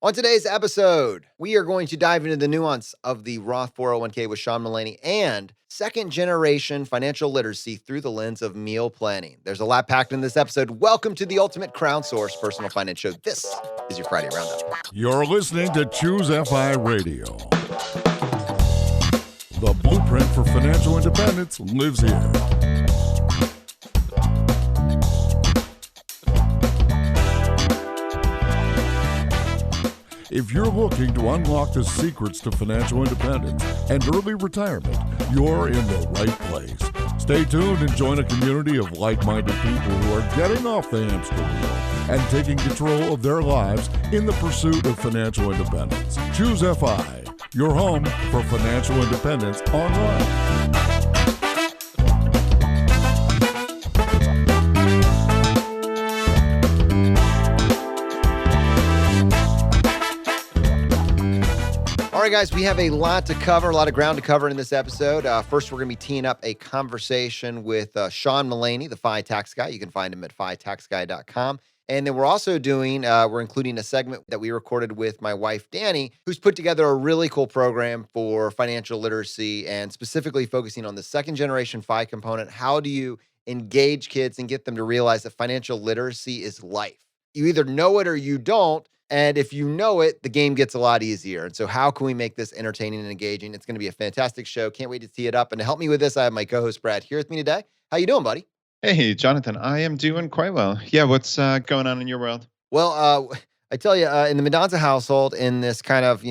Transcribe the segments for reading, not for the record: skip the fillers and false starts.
On today's episode, we are going to dive into the nuance of the Roth 401K with Sean Mullaney and second generation financial literacy through the lens of meal planning. There's a lot packed in this episode. Welcome to the ultimate crowdsourced personal finance show. This is your Friday Roundup. You're listening to Choose FI Radio. The blueprint for financial independence lives here. If you're looking to unlock the secrets to financial independence and early retirement, you're in the right place. Stay tuned and join a community of like-minded people who are getting off the hamster wheel and taking control of their lives in the pursuit of financial independence. Choose FI, your home for financial independence online. All right, guys, we have a lot to cover, a lot of ground to cover in this episode. First, we're going to be teeing up a conversation with Sean Mullaney, the FI tax guy. You can find him at fitaxguy.com. And then we're also we're including a segment that we recorded with my wife, Dani, who's put together a really cool program for financial literacy and specifically focusing on the second generation FI component. How do you engage kids and get them to realize that financial literacy is life? You either know it or you don't. And if you know it, the game gets a lot easier. And so how can we make this entertaining and engaging? It's going to be a fantastic show. Can't wait to tee it up. And to help me with this, I have my co-host, Brad, here with me today. How you doing, buddy? Hey, Jonathan, I am doing quite well. Yeah, what's going on in your world? Well, I tell you, in the Mendoza household, in this kind of,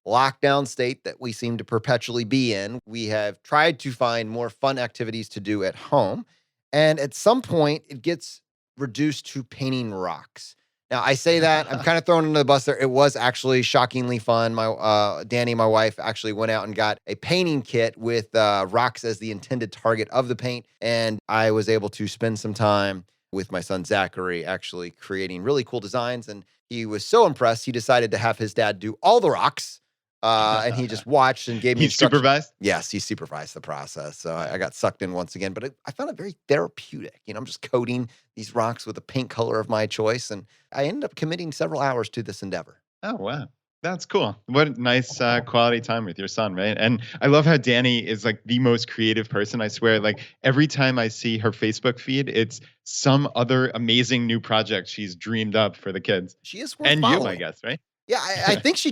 lockdown state that we seem to perpetually be in, we have tried to find more fun activities to do at home. And at some point, it gets reduced to painting rocks. Now, I say that, I'm kind of thrown under the bus there. It was actually shockingly fun. Dani, my wife, actually went out and got a painting kit with rocks as the intended target of the paint. And I was able to spend some time with my son, Zachary, actually creating really cool designs. And he was so impressed, he decided to have his dad do all the rocks. And he just watched and gave me instructions. He supervised? Yes, he supervised the process. So I got sucked in once again, but I found it very therapeutic. I'm just coating these rocks with a paint color of my choice. And I ended up committing several hours to this endeavor. Oh, wow. That's cool. What a nice quality time with your son, right? And I love how Dani is like the most creative person. I swear, like every time I see her Facebook feed, it's some other amazing new project she's dreamed up for the kids. She is worth and following. You, I guess, right? Yeah, I think she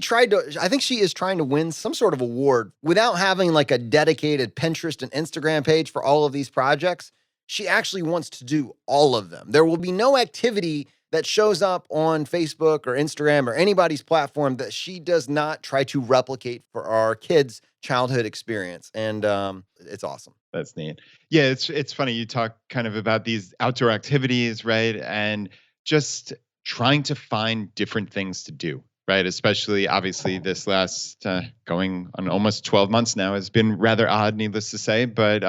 is trying to win some sort of award without having like a dedicated Pinterest and Instagram page for all of these projects. She actually wants to do all of them. There will be no activity that shows up on Facebook or Instagram or anybody's platform that she does not try to replicate for our kids' childhood experience. And it's awesome. That's neat. Yeah, it's funny. You talk kind of about these outdoor activities, right? And just trying to find different things to do. Right. Especially, obviously, this last going on almost 12 months now has been rather odd, needless to say. But,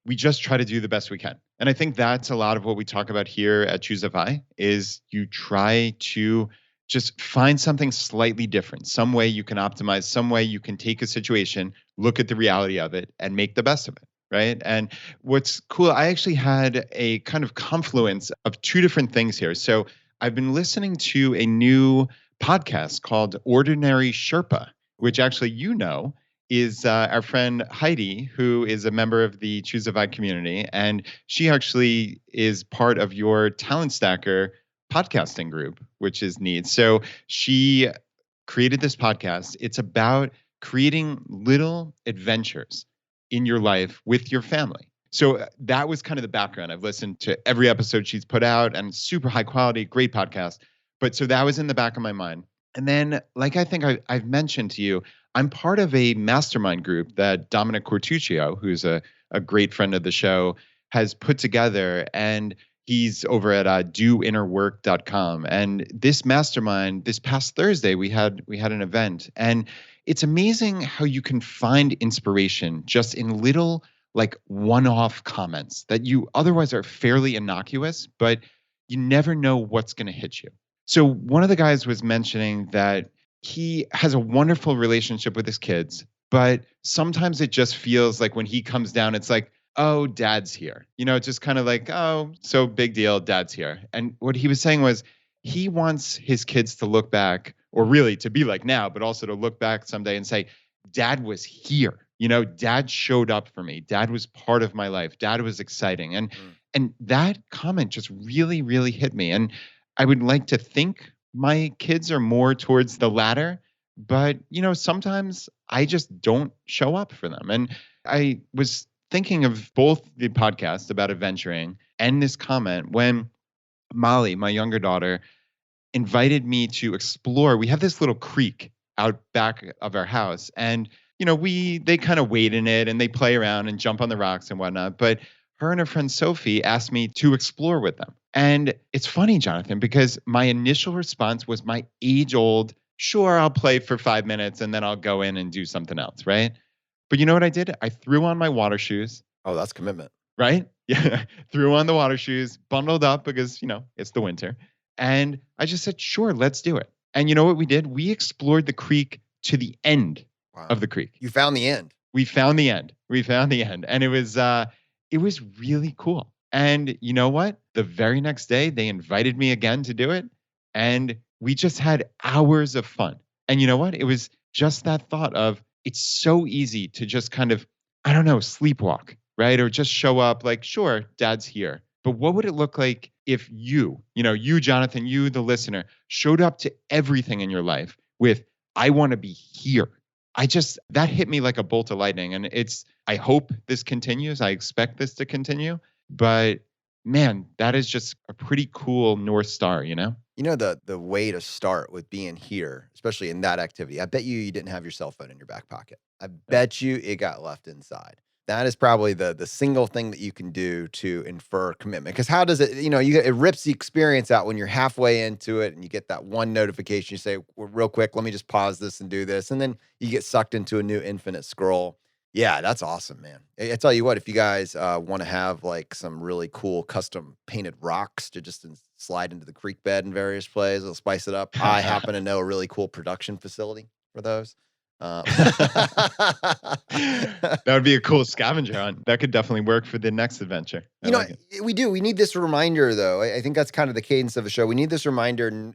we just try to do the best we can. And I think that's a lot of what we talk about here at Choose FI is you try to just find something slightly different, some way you can optimize, some way you can take a situation, look at the reality of it and make the best of it. Right. And what's cool, I actually had a kind of confluence of two different things here. So I've been listening to a new podcast called Ordinary Sherpa, which actually, is our friend Heidi, who is a member of the Choose FI community. And she actually is part of your Talent Stacker podcasting group, which is neat. So she created this podcast. It's about creating little adventures in your life with your family. So that was kind of the background. I've listened to every episode she's put out and super high quality, great podcast. But so that was in the back of my mind. And then, like I think I've mentioned to you, I'm part of a mastermind group that Dominic Cortuccio, who's a great friend of the show, has put together. And he's over at doinnerwork.com. And this mastermind, this past Thursday, we had an event. And it's amazing how you can find inspiration just in little, like one-off comments that you otherwise are fairly innocuous, but you never know what's going to hit you. So one of the guys was mentioning that he has a wonderful relationship with his kids, but sometimes it just feels like when he comes down, it's like, oh, dad's here. Just kind of like, oh, so big deal, dad's here. And what he was saying was he wants his kids to look back, or really to be like now, but also to look back someday and say, Dad was here. Dad showed up for me. Dad was part of my life. Dad was exciting. And that comment just really, really hit me. And I would like to think my kids are more towards the latter, but sometimes I just don't show up for them. And I was thinking of both the podcast about adventuring and this comment when Molly, my younger daughter, invited me to explore. We have this little creek out back of our house, and they kind of wade in it and they play around and jump on the rocks and whatnot. But her and her friend Sophie asked me to explore with them. And it's funny, Jonathan, because my initial response was my age-old, sure, I'll play for 5 minutes and then I'll go in and do something else, right? But you know what I did? I threw on my water shoes. Oh, that's commitment. Right? Yeah. Threw on the water shoes, bundled up because, it's the winter. And I just said, sure, let's do it. And you know what we did? We explored the creek to the end of the creek. You found the end. We found the end. And it was really cool. And you know what? The very next day, they invited me again to do it. And we just had hours of fun. And you know what? It was just that thought of, it's so easy to just kind of, I don't know, sleepwalk, right? Or just show up like, sure, Dad's here. But what would it look like if you, Jonathan, you, the listener, showed up to everything in your life with, I want to be here. That hit me like a bolt of lightning. And I hope this continues. I expect this to continue. But man, that is just a pretty cool North Star, The way to start with being here, especially in that activity, I bet you didn't have your cell phone in your back pocket. I bet you it got left inside. That is probably the single thing that you can do to infer commitment. Because how does it, it rips the experience out when you're halfway into it and you get that one notification. You say, well, real quick, let me just pause this and do this. And then you get sucked into a new infinite scroll. Yeah, that's awesome, man. I tell you what, if you guys want to have like some really cool custom painted rocks to just slide into the creek bed in various places, it'll spice it up. I happen to know a really cool production facility for those. That would be a cool scavenger hunt. That could definitely work for the next adventure. We do. We need this reminder, though. I think that's kind of the cadence of a show. We need this reminder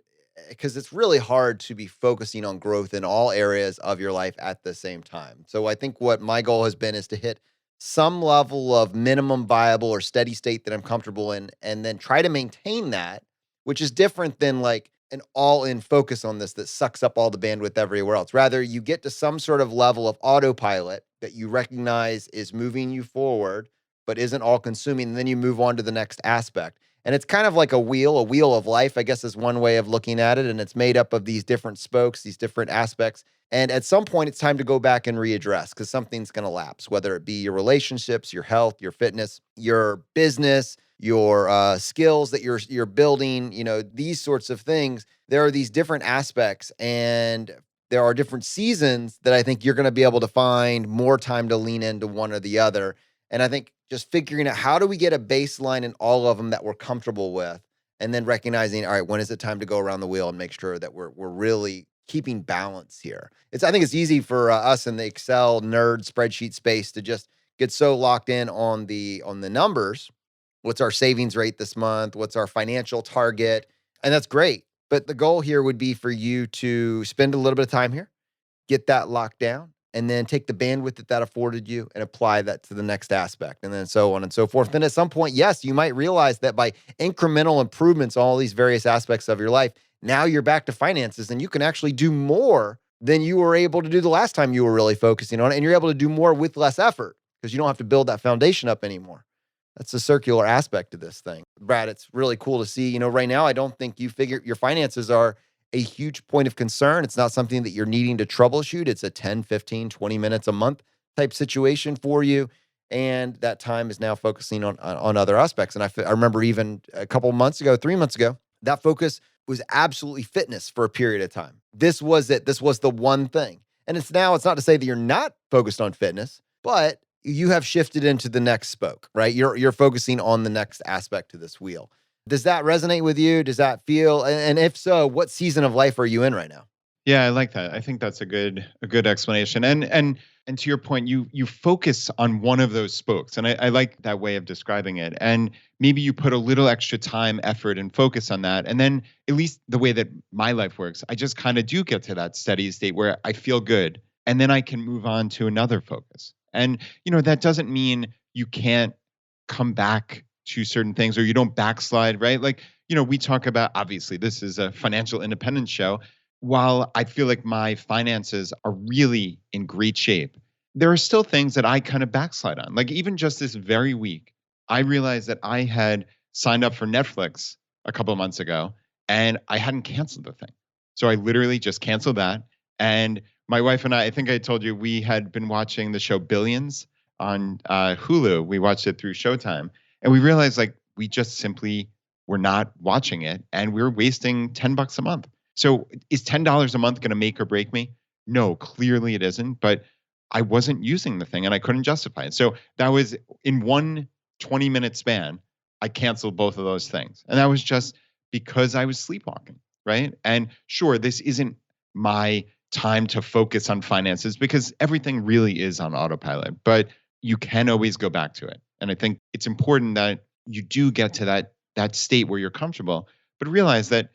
because it's really hard to be focusing on growth in all areas of your life at the same time. So I think what my goal has been is to hit some level of minimum viable or steady state that I'm comfortable in, and then try to maintain that, which is different than like an all-in focus on this that sucks up all the bandwidth everywhere else. Rather, you get to some sort of level of autopilot that you recognize is moving you forward, but isn't all-consuming, and then you move on to the next aspect. And it's kind of like a wheel of life, I guess is one way of looking at it, and it's made up of these different spokes, these different aspects. And at some point, it's time to go back and readdress because something's going to lapse, whether it be your relationships, your health, your fitness, your business, your skills that you're building, these sorts of things. There are these different aspects and there are different seasons that I think you're going to be able to find more time to lean into one or the other. And I think just figuring out how do we get a baseline in all of them that we're comfortable with, and then recognizing, all right, when is it time to go around the wheel and make sure that we're really keeping balance here. I think it's easy for us in the Excel nerd spreadsheet space to just get so locked in on the numbers. What's our savings rate this month? What's our financial target? And that's great. But the goal here would be for you to spend a little bit of time here, get that locked down, and then take the bandwidth that afforded you and apply that to the next aspect, and then so on and so forth. Then at some point, yes, you might realize that by incremental improvements, all these various aspects of your life, now you're back to finances and you can actually do more than you were able to do the last time you were really focusing on it. And you're able to do more with less effort because you don't have to build that foundation up anymore. That's the circular aspect of this thing. Brad, it's really cool to see. Right now, I don't think you figure your finances are a huge point of concern. It's not something that you're needing to troubleshoot. It's a 10, 15, 20 minutes a month type situation for you. And that time is now focusing on other aspects. And I remember even a couple months ago, 3 months ago, that focus was absolutely fitness for a period of time. This was it. This was the one thing. And it's not to say that you're not focused on fitness, but you have shifted into the next spoke, right? You're focusing on the next aspect to this wheel. Does that resonate with you? Does that feel, and if so, what season of life are you in right now? Yeah, I like that. I think that's a good explanation. And to your point, you focus on one of those spokes. And I like that way of describing it. And maybe you put a little extra time, effort, and focus on that. And then at least the way that my life works, I just kind of do get to that steady state where I feel good. And then I can move on to another focus. And that doesn't mean you can't come back to certain things or you don't backslide, right? Like, we talk about, obviously, this is a financial independence show. While I feel like my finances are really in great shape, there are still things that I kind of backslide on. Like even just this very week, I realized that I had signed up for Netflix a couple of months ago and I hadn't canceled the thing. So I literally just canceled that. And my wife and I think I told you, we had been watching the show Billions on Hulu. We watched it through Showtime. And we realized like we just simply were not watching it and we were wasting $10 a month. So is $10 a month going to make or break me? No, clearly it isn't. But I wasn't using the thing and I couldn't justify it. So that was in one 20-minute span, I canceled both of those things. And that was just because I was sleepwalking, right? And sure, this isn't my time to focus on finances because everything really is on autopilot, but you can always go back to it. And I think it's important that you do get to that state where you're comfortable, but realize that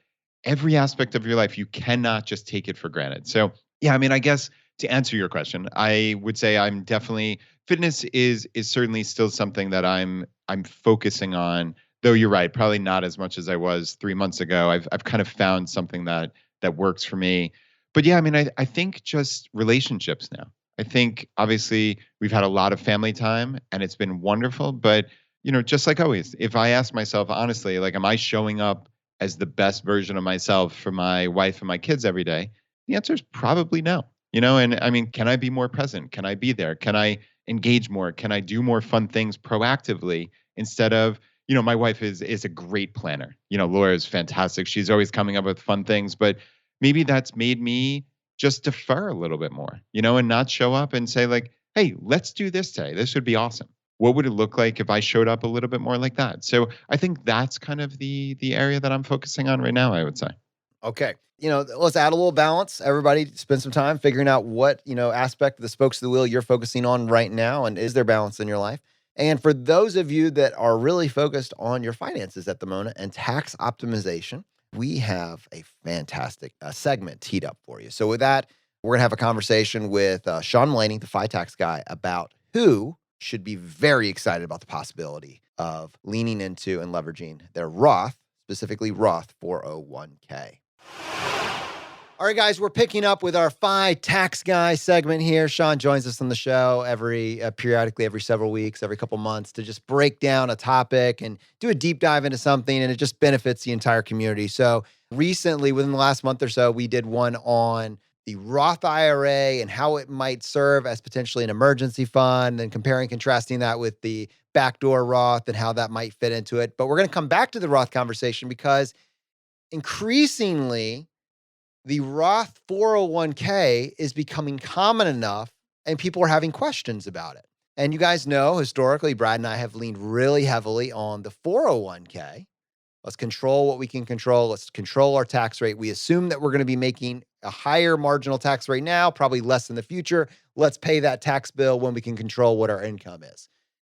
every aspect of your life, you cannot just take it for granted. So, yeah, I mean, I guess to answer your question, I would say I'm definitely fitness is certainly still something that I'm focusing on. Though you're right, probably not as much as I was 3 months ago. I've kind of found something that works for me. But yeah, I mean, I think just relationships now. I think obviously we've had a lot of family time and it's been wonderful. But just like always, if I ask myself honestly, like, am I showing up as the best version of myself for my wife and my kids every day? The answer is probably no. And I mean, can I be more present? Can I be there? Can I engage more? Can I do more fun things proactively instead of, my wife is a great planner. Laura is fantastic. She's always coming up with fun things, but maybe that's made me just defer a little bit more, and not show up and say like, hey, let's do this today. This would be awesome. What would it look like if I showed up a little bit more like that? So I think that's kind of the area that I'm focusing on right now, I would say. Okay. Let's add a little balance. Everybody spend some time figuring out what, aspect of the spokes of the wheel you're focusing on right now. And is there balance in your life? And for those of you that are really focused on your finances at the moment and tax optimization, we have a fantastic segment teed up for you. So with that, we're going to have a conversation with Sean Mullaney, the FI tax guy, about who should be very excited about the possibility of leaning into and leveraging their Roth, specifically Roth 401K. All right, guys, we're picking up with our FI tax guy segment here. Sean joins us on the show periodically, every several weeks, every couple months to just break down a topic and do a deep dive into something, and it just benefits the entire community. So recently, within the last month or so, we did one on the Roth IRA and how it might serve as potentially an emergency fund, and comparing, contrasting that with the backdoor Roth and how that might fit into it. But we're going to come back to the Roth conversation because increasingly, the Roth 401k is becoming common enough and people are having questions about it. And you guys know, historically, Brad and I have leaned really heavily on the 401k. Let's control what we can control. Let's control our tax rate. We assume that we're going to be making a higher marginal tax rate now, probably less in the future. Let's pay that tax bill when we can control what our income is.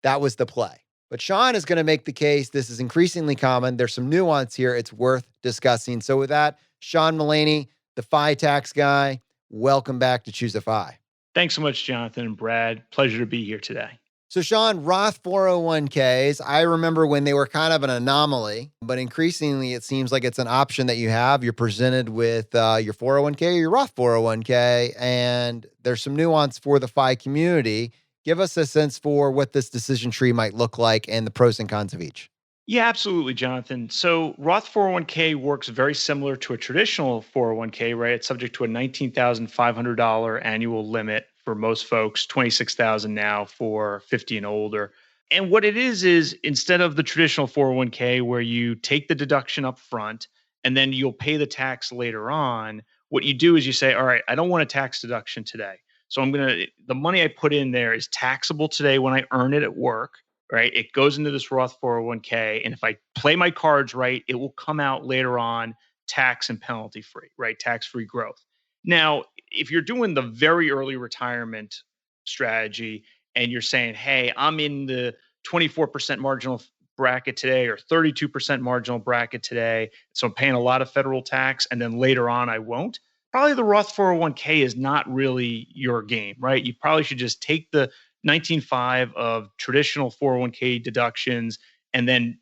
That was the play. But Sean is going to make the case this is increasingly common. There's some nuance here. It's worth discussing. So with that, Sean Mullaney, the FI tax guy, welcome back to Choose a FI. Thanks so much, Jonathan and Brad. Pleasure to be here today. So Sean, Roth 401ks, I remember when they were kind of an anomaly, but increasingly it seems like it's an option that you have. You're presented with your 401k or your Roth 401k, and there's some nuance for the FI community. Give us a sense for what this decision tree might look like and the pros and cons of each. Yeah, absolutely, Jonathan. So Roth 401k works very similar to a traditional 401k, right? It's subject to a $19,500 annual limit for most folks, $26,000 now for 50 and older. And what it is instead of the traditional 401k where you take the deduction up front and then you'll pay the tax later on, what you do is you say, all right, I don't want a tax deduction today. So the money I put in there is taxable today when I earn it at work. Right? It goes into this Roth 401k. And if I play my cards right, it will come out later on tax and penalty free, right? Tax-free growth. Now, if you're doing the very early retirement strategy and you're saying, hey, I'm in the 24% marginal bracket today or 32% marginal bracket today, so I'm paying a lot of federal tax, and then later on I won't, probably the Roth 401k is not really your game, right? You probably should just take the 19.5 of traditional 401k deductions and then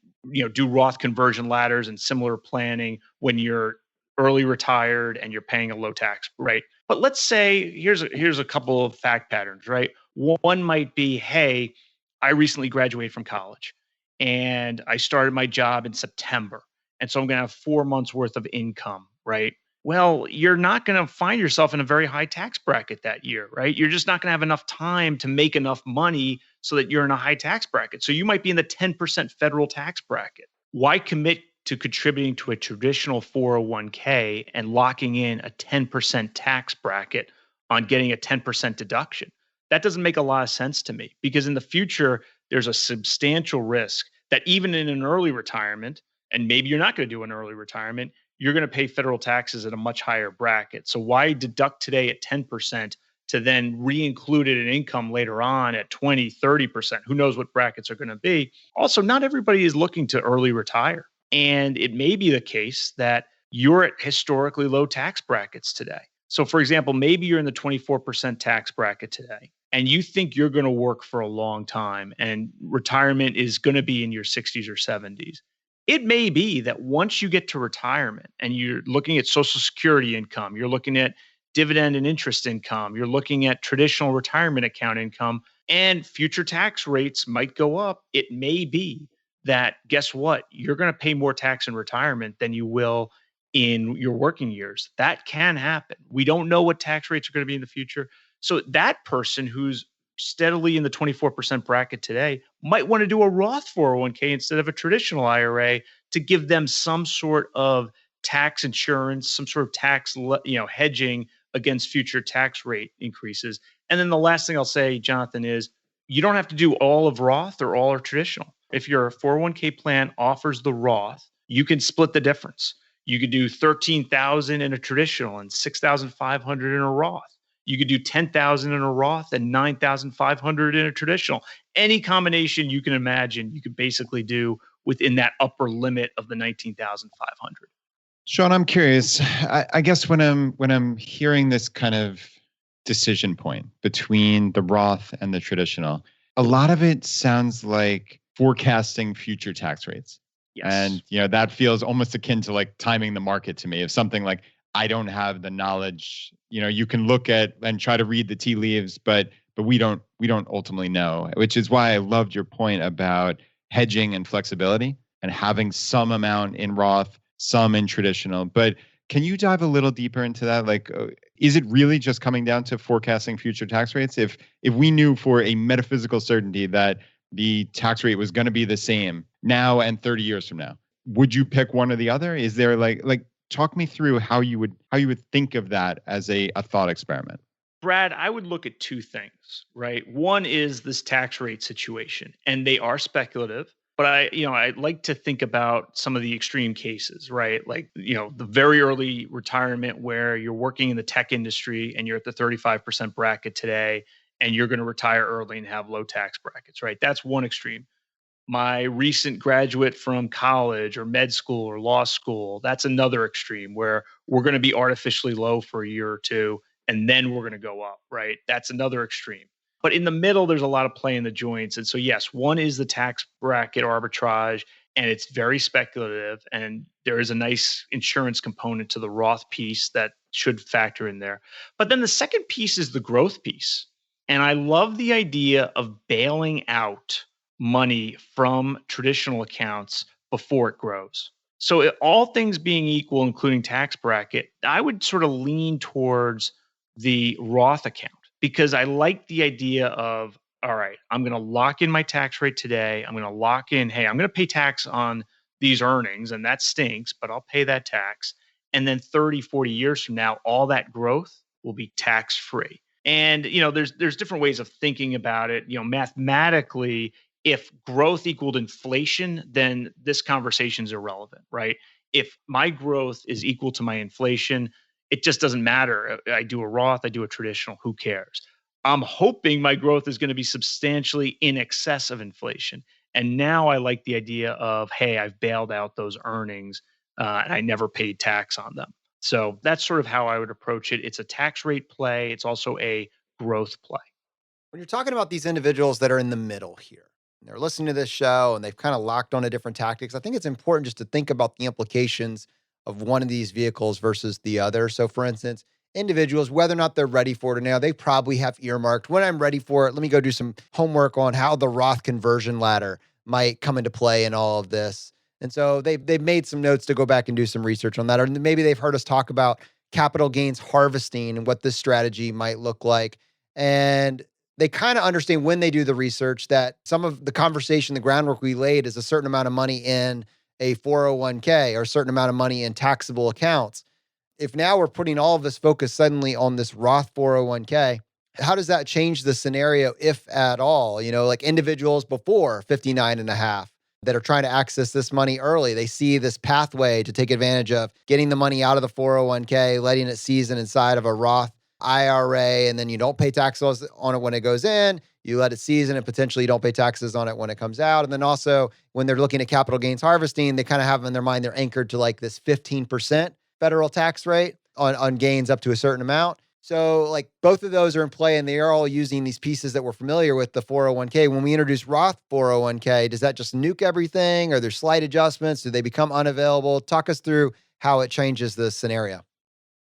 do Roth conversion ladders and similar planning when you're early retired and you're paying a low tax rate. But let's say here's a couple of fact patterns, right? One might be, hey, I recently graduated from college and I started my job in September. And so I'm going to have 4 months worth of income, right? Well, you're not going to find yourself in a very high tax bracket that year, right? You're just not going to have enough time to make enough money so that you're in a high tax bracket. So you might be in the 10% federal tax bracket. Why commit to contributing to a traditional 401k and locking in a 10% tax bracket on getting a 10% deduction? That doesn't make a lot of sense to me, because in the future, there's a substantial risk that even in an early retirement, and maybe you're not going to do an early retirement, you're going to pay federal taxes at a much higher bracket. So why deduct today at 10% to then re-include it in income later on at 20, 30%? Who knows what brackets are going to be? Also, not everybody is looking to early retire. And it may be the case that you're at historically low tax brackets today. So for example, maybe you're in the 24% tax bracket today, and you think you're going to work for a long time and retirement is going to be in your 60s or 70s. It may be that once you get to retirement and you're looking at Social Security income, you're looking at dividend and interest income, you're looking at traditional retirement account income, and future tax rates might go up. It may be that, guess what? You're going to pay more tax in retirement than you will in your working years. That can happen. We don't know what tax rates are going to be in the future. So that person who's steadily in the 24% bracket today might want to do a Roth 401k instead of a traditional IRA to give them some sort of tax insurance, some sort of tax, hedging against future tax rate increases. And then the last thing I'll say, Jonathan, is you don't have to do all of Roth or all of traditional. If your 401k plan offers the Roth, you can split the difference. You could do 13,000 in a traditional and 6,500 in a Roth. You could do 10,000 in a Roth and 9,500 in a traditional. Any combination you can imagine, you could basically do within that upper limit of the 19,500. Sean, I'm curious. I guess when I'm hearing this kind of decision point between the Roth and the traditional, a lot of it sounds like forecasting future tax rates. Yes. And that feels almost akin to like timing the market to me. If something like I don't have the knowledge, you can look at and try to read the tea leaves, but we don't ultimately know, which is why I loved your point about hedging and flexibility and having some amount in Roth, some in traditional. But can you dive a little deeper into that? Like, is it really just coming down to forecasting future tax rates? If we knew for a metaphysical certainty that the tax rate was going to be the same now and 30 years from now, would you pick one or the other? Is there like talk me through how you would think of that as a thought experiment? Brad, I would look at two things, right? One is this tax rate situation, and they are speculative. But I like to think about some of the extreme cases, right? Like, the very early retirement where you're working in the tech industry and you're at the 35% bracket today and you're going to retire early and have low tax brackets, right? That's one extreme. My recent graduate from college or med school or law school, that's another extreme where we're going to be artificially low for a year or two and then we're going to go up, right? That's another extreme. But in the middle, there's a lot of play in the joints. And so, yes, one is the tax bracket arbitrage, and it's very speculative. And there is a nice insurance component to the Roth piece that should factor in there. But then the second piece is the growth piece. And I love the idea of bailing out money from traditional accounts before it grows. So all things being equal, including tax bracket, I would sort of lean towards the Roth account, because I like the idea of, all right, I'm going to lock in my tax rate today. I'm going to lock in, hey, I'm going to pay tax on these earnings, and that stinks, but I'll pay that tax. And then 30, 40 years from now, all that growth will be tax free. And, there's different ways of thinking about it. Mathematically, if growth equaled inflation, then this conversation is irrelevant, right? If my growth is equal to my inflation, it just doesn't matter. I do a Roth, I do a traditional, who cares? I'm hoping my growth is going to be substantially in excess of inflation. And now I like the idea of, hey, I've bailed out those earnings and I never paid tax on them. So that's sort of how I would approach it. It's a tax rate play. It's also a growth play. When you're talking about these individuals that are in the middle here, and they're listening to this show and they've kind of locked on to different tactics, I think it's important just to think about the implications of one of these vehicles versus the other. So, for instance, individuals, whether or not they're ready for it now, they probably have earmarked, when I'm ready for it, let me go do some homework on how the Roth conversion ladder might come into play in all of this. And so they've made some notes to go back and do some research on that. Or maybe they've heard us talk about capital gains harvesting and what this strategy might look like. And they kind of understand when they do the research that some of the conversation, the groundwork we laid is a certain amount of money in a 401k or a certain amount of money in taxable accounts. If now we're putting all of this focus suddenly on this Roth 401k, how does that change the scenario, if at all? Like individuals before 59 and a half that are trying to access this money early, they see this pathway to take advantage of getting the money out of the 401k, letting it season inside of a Roth IRA, and then you don't pay taxes on it when it goes in. You let it season and potentially you don't pay taxes on it when it comes out. And then also when they're looking at capital gains harvesting, they kind of have in their mind, they're anchored to like this 15% federal tax rate on gains up to a certain amount. So like both of those are in play and they are all using these pieces that we're familiar with, the 401k. When we introduce Roth 401k, does that just nuke everything? Are there slight adjustments? Do they become unavailable? Talk us through how it changes the scenario.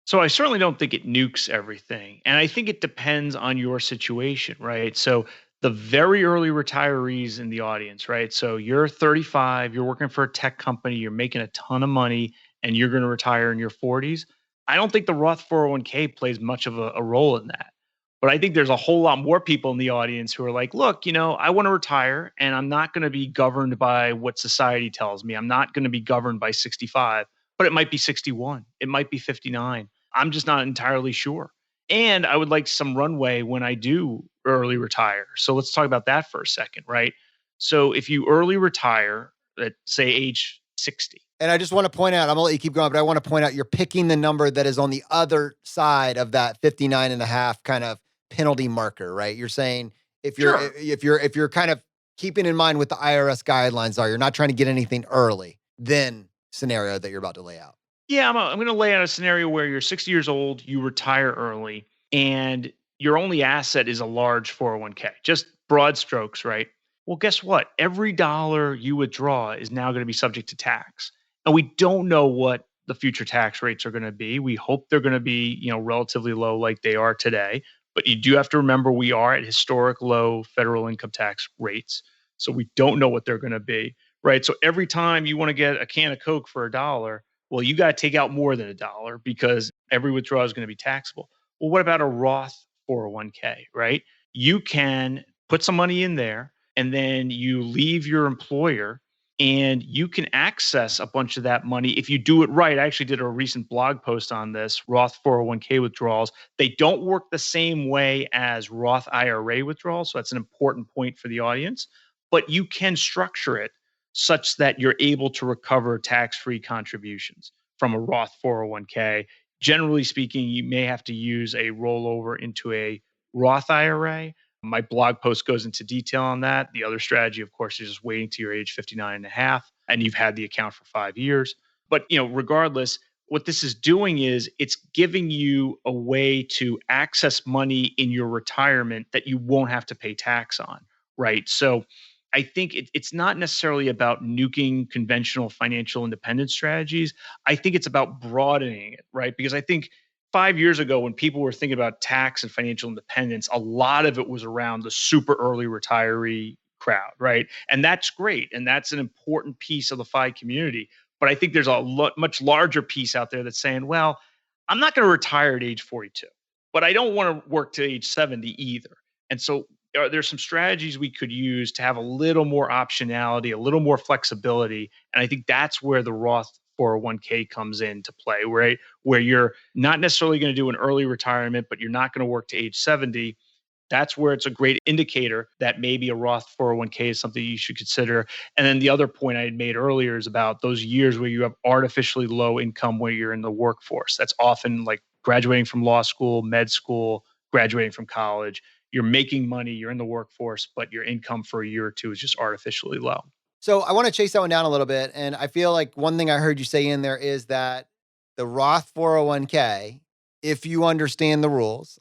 So I certainly don't think it nukes everything. And I think it depends on your situation, right? So the very early retirees in the audience, right? So you're 35, you're working for a tech company, you're making a ton of money, and you're going to retire in your 40s. I don't think the Roth 401k plays much of a role in that. But I think there's a whole lot more people in the audience who are like, look, I want to retire and I'm not going to be governed by what society tells me. I'm not going to be governed by 65, but it might be 61. It might be 59. I'm just not entirely sure. And I would like some runway when I do early retire. So let's talk about that for a second, right? So if you early retire at, say, age 60. And I just want to point out, I'm gonna let you keep going, but I want to point out you're picking the number that is on the other side of that 59 and a half kind of penalty marker, right? You're saying if you're kind of keeping in mind what the IRS guidelines are, you're not trying to get anything early, then scenario that you're about to lay out. Yeah, I'm going to lay out a scenario where you're 60 years old, you retire early, and your only asset is a large 401k. Just broad strokes, right? Well, guess what? Every dollar you withdraw is now going to be subject to tax. And we don't know what the future tax rates are going to be. We hope they're going to be, relatively low like they are today. But you do have to remember we are at historic low federal income tax rates. So we don't know what they're going to be, right? So every time you want to get a can of Coke for $1, well, you got to take out more than $1 because every withdrawal is going to be taxable. Well, what about a Roth 401k, right? You can put some money in there and then you leave your employer and you can access a bunch of that money if you do it right. I actually did a recent blog post on this, Roth 401k withdrawals. They don't work the same way as Roth IRA withdrawals. So that's an important point for the audience, but you can structure it such that you're able to recover tax-free contributions from a Roth 401k. Generally speaking, you may have to use a rollover into a Roth IRA. My blog post goes into detail on that. The other strategy, of course, is just waiting till you're age 59 and a half and you've had the account for 5 years. But, regardless, what this is doing is it's giving you a way to access money in your retirement that you won't have to pay tax on, right? So I think it's not necessarily about nuking conventional financial independence strategies. I think it's about broadening it, right? Because I think 5 years ago, when people were thinking about tax and financial independence, a lot of it was around the super early retiree crowd, right? And that's great. And that's an important piece of the FI community. But I think there's a much larger piece out there that's saying, well, I'm not going to retire at age 42, but I don't want to work to age 70 either. And so there's some strategies we could use to have a little more optionality, a little more flexibility. And I think that's where the Roth 401k comes into play, right? Where you're not necessarily going to do an early retirement, but you're not going to work to age 70. That's where it's a great indicator that maybe a Roth 401k is something you should consider. And then the other point I had made earlier is about those years where you have artificially low income where you're in the workforce. That's often like graduating from law school, med school, graduating from college. You're making money, you're in the workforce, but your income for a year or two is just artificially low. So I want to chase that one down a little bit. And I feel like one thing I heard you say in there is that the Roth 401k, if you understand the rules,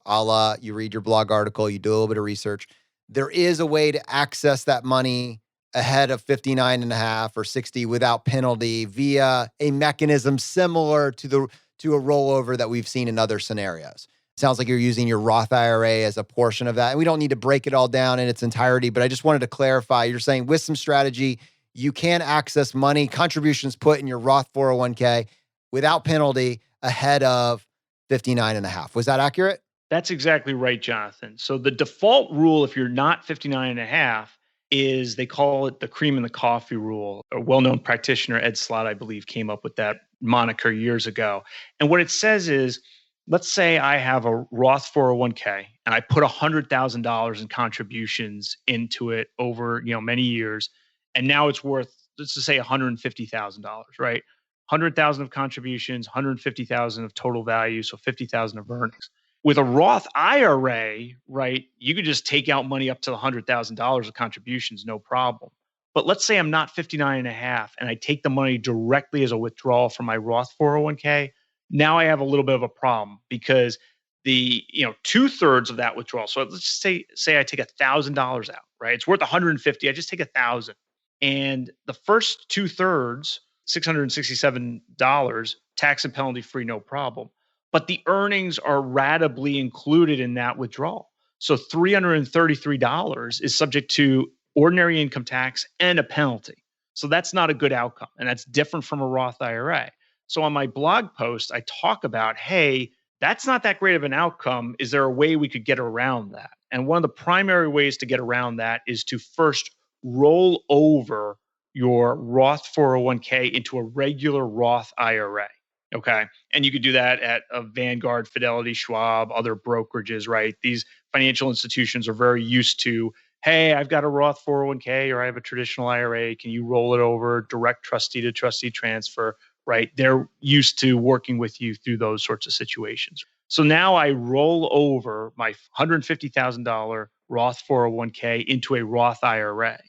you read your blog article, you do a little bit of research, there is a way to access that money ahead of 59 and a half or 60 without penalty via a mechanism similar to a rollover that we've seen in other scenarios. Sounds like you're using your Roth IRA as a portion of that. And we don't need to break it all down in its entirety, but I just wanted to clarify. You're saying with some strategy, you can access money, contributions put in your Roth 401k without penalty ahead of 59 and a half. Was that accurate? That's exactly right, Jonathan. So the default rule, if you're not 59 and a half, is they call it the cream and the coffee rule. A well-known practitioner, Ed Slott, I believe, came up with that moniker years ago. And what it says is, let's say I have a Roth 401k and I put $100,000 in contributions into it over, many years, and now it's worth, let's just say $150,000, right? 100,000 of contributions, 150,000 of total value, so 50,000 of earnings. With a Roth IRA, right, you could just take out money up to $100,000 of contributions, no problem. But let's say I'm not 59 and a half and I take the money directly as a withdrawal from my Roth 401k. Now I have a little bit of a problem because the 2/3 of that withdrawal. So let's just say I take $1,000 out, right? It's worth 150. I just take 1,000, and the first 2/3, $667, tax and penalty free, no problem. But the earnings are ratably included in that withdrawal. So $333 is subject to ordinary income tax and a penalty. So that's not a good outcome, and that's different from a Roth IRA. So on my blog post, I talk about, hey, that's not that great of an outcome. Is there a way we could get around that? And one of the primary ways to get around that is to first roll over your Roth 401k into a regular Roth IRA. Okay. And you could do that at a Vanguard, Fidelity, Schwab, other brokerages, right? These financial institutions are very used to, hey, I've got a Roth 401k or I have a traditional IRA. Can you roll it over, direct trustee to trustee transfer, right? They're used to working with you through those sorts of situations. So now I roll over my $150,000 Roth 401k into a Roth IRA.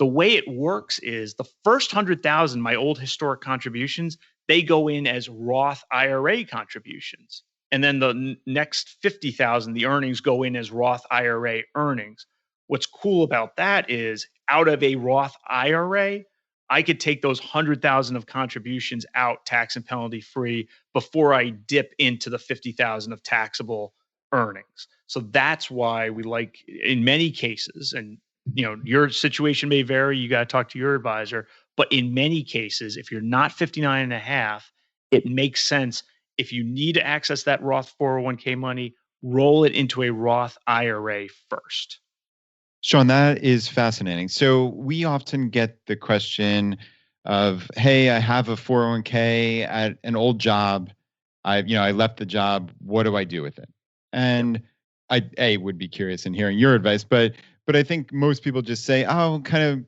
The way it works is the first 100,000, my old historic contributions, they go in as Roth IRA contributions. And then the next 50,000, the earnings go in as Roth IRA earnings. What's cool about that is out of a Roth IRA, I could take those 100,000 of contributions out tax and penalty free before I dip into the 50,000 of taxable earnings. So that's why we like, in many cases, and your situation may vary, you got to talk to your advisor, but in many cases, if you're not 59 and a half, it makes sense. If you need to access that Roth 401k money, roll it into a Roth IRA first. Sean, that is fascinating. So we often get the question of, hey, I have a 401k at an old job. I left the job. What do I do with it? And I would be curious in hearing your advice, but I think most people just say, oh, kind of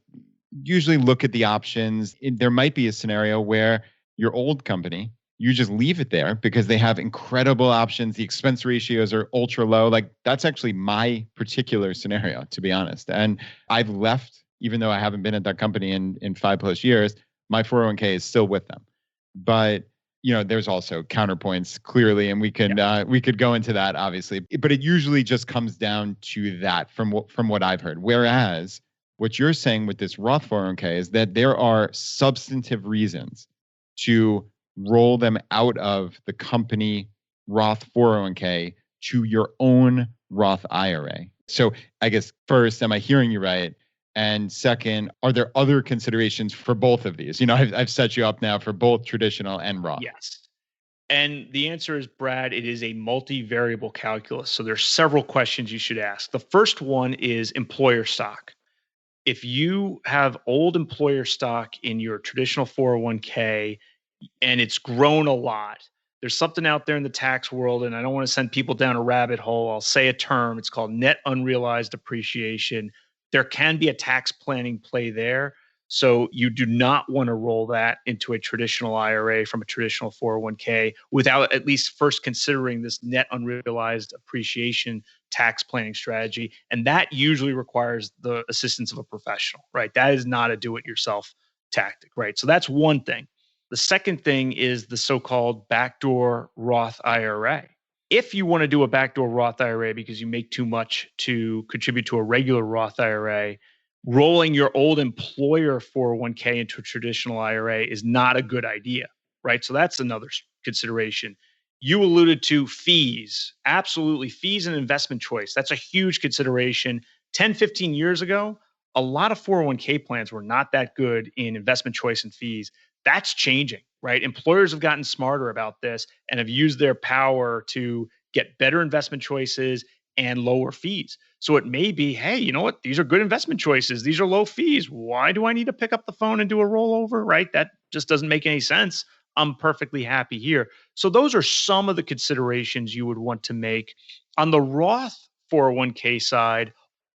usually look at the options. There might be a scenario where your old company, you just leave it there because they have incredible options. The expense ratios are ultra low. Like that's actually my particular scenario, to be honest. And I've left, even though I haven't been at that company in 5+ years, my 401k is still with them. But there's also counterpoints clearly, and we could go into that obviously. But it usually just comes down to that from what I've heard. Whereas what you're saying with this Roth 401k is that there are substantive reasons to roll them out of the company Roth 401k to your own Roth IRA. So I guess first, am I hearing you right? And second, are there other considerations for both of these? I've set you up now for both traditional and Roth. Yes. And the answer is, Brad, it is a multivariable calculus. So there's several questions you should ask. The first one is employer stock. If you have old employer stock in your traditional 401k and it's grown a lot, there's something out there in the tax world, and I don't want to send people down a rabbit hole. I'll say a term. It's called net unrealized appreciation. There can be a tax planning play there. So you do not want to roll that into a traditional IRA from a traditional 401k without at least first considering this net unrealized appreciation tax planning strategy. And that usually requires the assistance of a professional, right? That is not a do-it-yourself tactic, right? So that's one thing. The second thing is the so-called backdoor Roth IRA. If you want to do a backdoor Roth IRA because you make too much to contribute to a regular Roth IRA, rolling your old employer 401k into a traditional IRA is not a good idea, right? So that's another consideration. You alluded to fees. Absolutely. Fees and investment choice. That's a huge consideration. 10, 15 years ago, a lot of 401k plans were not that good in investment choice and fees. That's changing, right? Employers have gotten smarter about this and have used their power to get better investment choices and lower fees. So it may be, hey, you know what? These are good investment choices. These are low fees. Why do I need to pick up the phone and do a rollover, right? That just doesn't make any sense. I'm perfectly happy here. So those are some of the considerations you would want to make. On the Roth 401k side,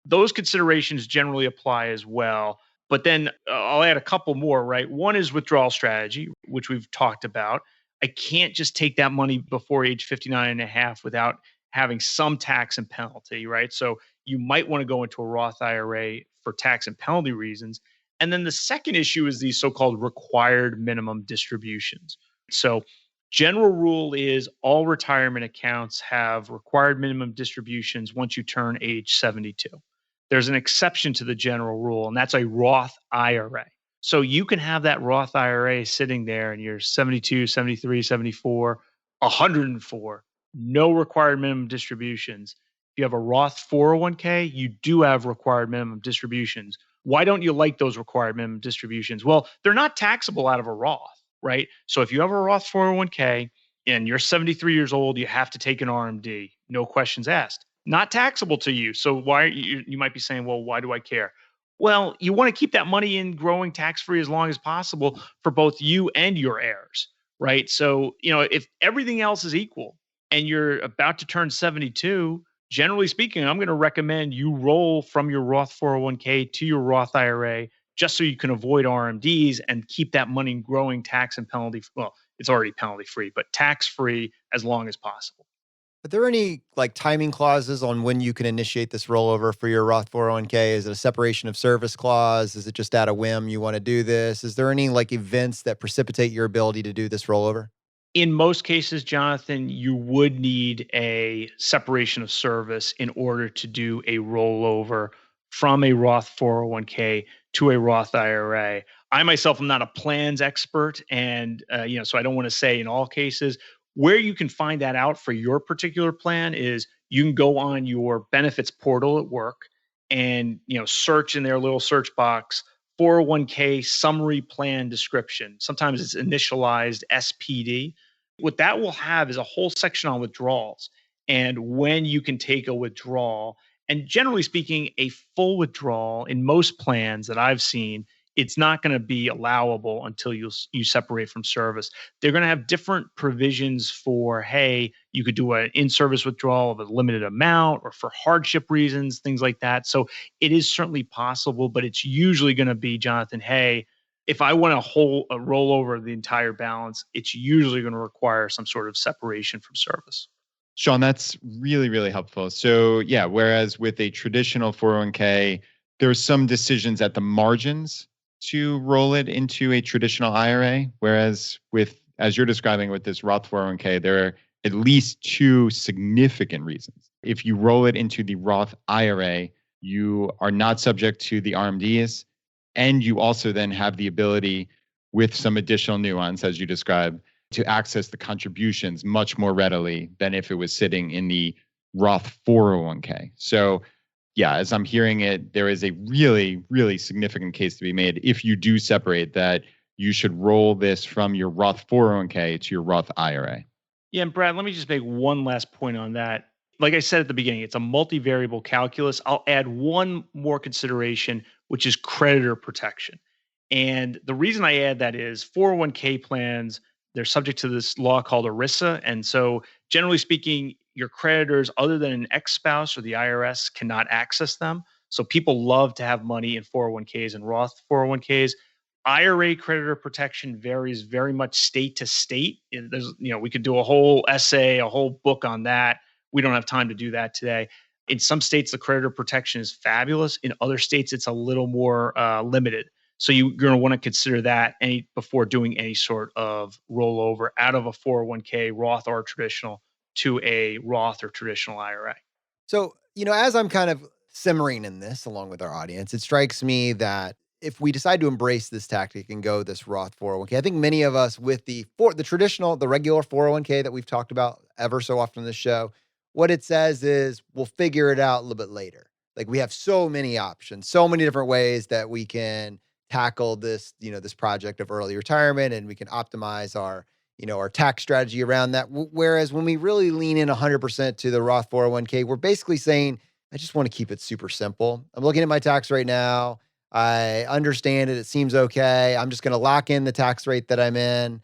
those considerations generally apply as well. But then I'll add a couple more, right? One is withdrawal strategy, which we've talked about. I can't just take that money before age 59 and a half without having some tax and penalty, right? So you might want to go into a Roth IRA for tax and penalty reasons. And then the second issue is these so-called required minimum distributions. So general rule is all retirement accounts have required minimum distributions once you turn age 72. There's an exception to the general rule, and that's a Roth IRA. So you can have that Roth IRA sitting there and you're 72, 73, 74, 104, no required minimum distributions. If you have a Roth 401k, you do have required minimum distributions. Why don't you like those required minimum distributions? Well, they're not taxable out of a Roth, right? So if you have a Roth 401k and you're 73 years old, you have to take an RMD, no questions asked. Not taxable to you. So why you might be saying, well, why do I care? Well, you want to keep that money in growing tax-free as long as possible for both you and your heirs, right? So, if everything else is equal and you're about to turn 72, generally speaking, I'm going to recommend you roll from your Roth 401k to your Roth IRA just so you can avoid RMDs and keep that money growing tax and penalty. Well, it's already penalty-free, but tax-free as long as possible. Are there any timing clauses on when you can initiate this rollover for your Roth 401k? Is it a separation of service clause? Is it just at a whim you want to do this? Is there any events that precipitate your ability to do this rollover? In most cases, Jonathan, you would need a separation of service in order to do a rollover from a Roth 401k to a Roth IRA. I myself am not a plans expert, and so I don't want to say in all cases. Where you can find that out for your particular plan is you can go on your benefits portal at work and search in their little search box 401k summary plan description. Sometimes it's initialized SPD. What that will have is a whole section on withdrawals and when you can take a withdrawal. And generally speaking, a full withdrawal in most plans that I've seen, it's not going to be allowable until you separate from service. They're going to have different provisions for, hey, you could do an in-service withdrawal of a limited amount or for hardship reasons, things like that. So it is certainly possible, but it's usually going to be, Jonathan, hey, if I want to roll over the entire balance, it's usually going to require some sort of separation from service. Sean, that's really, really helpful. So yeah, whereas with a traditional 401k, there's some decisions at the margins to roll it into a traditional IRA, whereas as you're describing with this Roth 401k, there are at least two significant reasons. If you roll it into the Roth IRA, you are not subject to the RMDs, and you also then have the ability, with some additional nuance, as you described, to access the contributions much more readily than if it was sitting in the Roth 401k. So yeah, as I'm hearing it, there is a really, really significant case to be made if you do separate that you should roll this from your Roth 401k to your Roth IRA. Yeah, and Brad, let me just make one last point on that. Like I said at the beginning, it's a multivariable calculus. I'll add one more consideration, which is creditor protection. And the reason I add that is 401k plans, they're subject to this law called ERISA. And so generally speaking, your creditors, other than an ex-spouse or the IRS, cannot access them. So people love to have money in 401ks and Roth 401ks. IRA creditor protection varies very much state to state. There's, we could do a whole essay, a whole book on that. We don't have time to do that today. In some states, the creditor protection is fabulous. In other states, it's a little more limited. So you're going to want to consider that before doing any sort of rollover out of a 401k, Roth or traditional, to a Roth or traditional IRA. So, as I'm kind of simmering in this along with our audience, it strikes me that if we decide to embrace this tactic and go this Roth 401k, I think many of us with the traditional, the regular 401k that we've talked about ever so often in the show, what it says is we'll figure it out a little bit later. Like we have so many options, so many different ways that we can tackle this, this project of early retirement, and we can optimize our tax strategy around that. Whereas when we really lean in 100% to the Roth 401k, we're basically saying, I just want to keep it super simple. I'm looking at my tax right now. I understand it. It seems okay. I'm just going to lock in the tax rate that I'm in.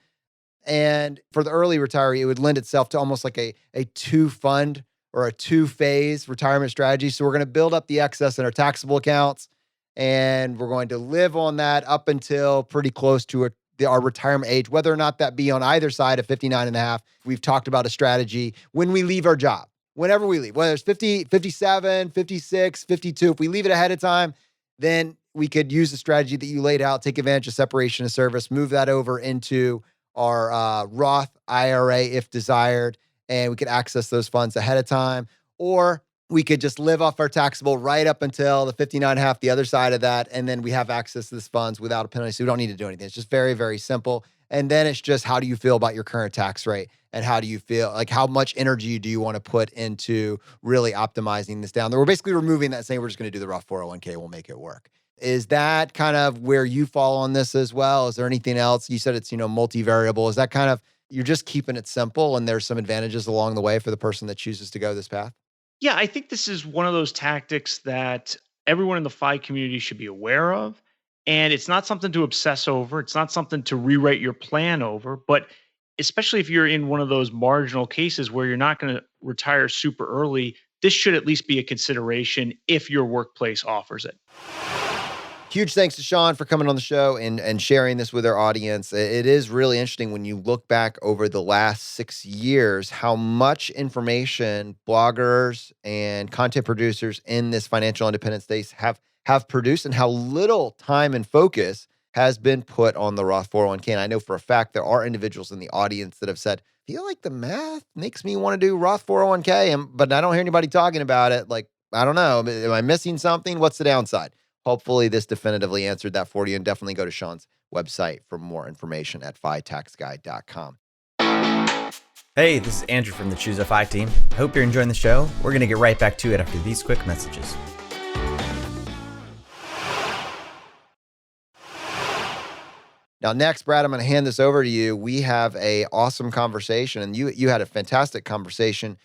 And for the early retiree, it would lend itself to almost like a two-fund or a two-phase retirement strategy. So we're going to build up the excess in our taxable accounts, and we're going to live on that up until pretty close to our retirement age, whether or not that be on either side of 59 and a half. We've talked about a strategy when we leave our job, whenever we leave, whether it's 50, 57, 56, 52, if we leave it ahead of time, then we could use the strategy that you laid out, take advantage of separation of service, move that over into our Roth IRA if desired, and we could access those funds ahead of time. Or we could just live off our taxable right up until the 59.5, the other side of that, and then we have access to these funds without a penalty. So we don't need to do anything. It's just very, very simple. And then it's just, how do you feel about your current tax rate? And how do you feel, like how much energy do you want to put into really optimizing this down? We're basically removing that, saying we're just going to do the Roth 401k, we'll make it work. Is that kind of where you fall on this as well? Is there anything else? You said it's, multivariable. Is that kind of, you're just keeping it simple and there's some advantages along the way for the person that chooses to go this path? Yeah, I think this is one of those tactics that everyone in the FI community should be aware of. And it's not something to obsess over. It's not something to rewrite your plan over. But especially if you're in one of those marginal cases where you're not going to retire super early, this should at least be a consideration if your workplace offers it. Huge thanks to Sean for coming on the show and sharing this with our audience. It is really interesting when you look back over the last 6 years, how much information bloggers and content producers in this financial independence space have produced, and how little time and focus has been put on the Roth 401k. And I know for a fact there are individuals in the audience that have said, I feel like the math makes me want to do Roth 401k, but I don't hear anybody talking about it. Like, I don't know, am I missing something? What's the downside? Hopefully this definitively answered that for you, and definitely go to Sean's website for more information at fitaxguide.com. Hey, this is Andrew from the Choose a FI team. I hope you're enjoying the show. We're going to get right back to it after these quick messages. Now, next, Brad, I'm going to hand this over to you. We have a awesome conversation, and you had a fantastic conversation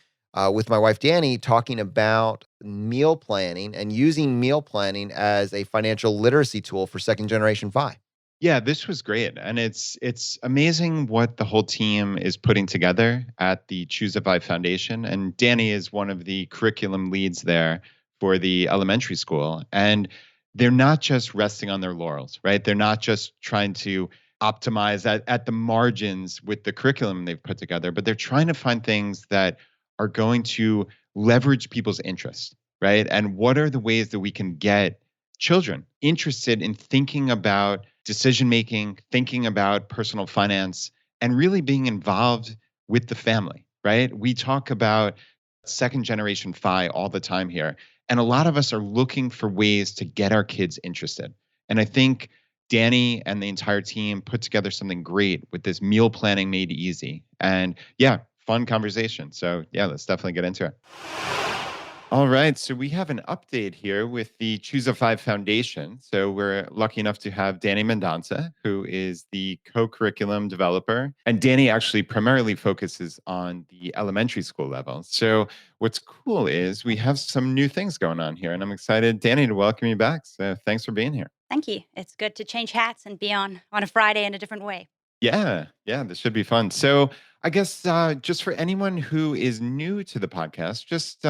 with my wife, Dani, talking about meal planning and using meal planning as a financial literacy tool for second generation FI. Yeah, this was great. And it's amazing what the whole team is putting together at the Choose a FI Foundation. And Dani is one of the curriculum leads there for the elementary school. And they're not just resting on their laurels, right? They're not just trying to optimize at the margins with the curriculum they've put together, but they're trying to find things that are going to leverage people's interest, right? And what are the ways that we can get children interested in thinking about decision-making, thinking about personal finance, and really being involved with the family, right? We talk about second-generation FI all the time here, and a lot of us are looking for ways to get our kids interested. And I think Dani and the entire team put together something great with this meal planning made easy. And yeah, fun conversation. So yeah, let's definitely get into it. All right. So we have an update here with the Choose a FI Foundation. So we're lucky enough to have Dani Mendonça, who is the co-curriculum developer. And Dani actually primarily focuses on the elementary school level. So what's cool is we have some new things going on here. And I'm excited, Dani, to welcome you back. So thanks for being here. Thank you. It's good to change hats and be on a Friday in a different way. Yeah, this should be fun. So I guess just for anyone who is new to the podcast, just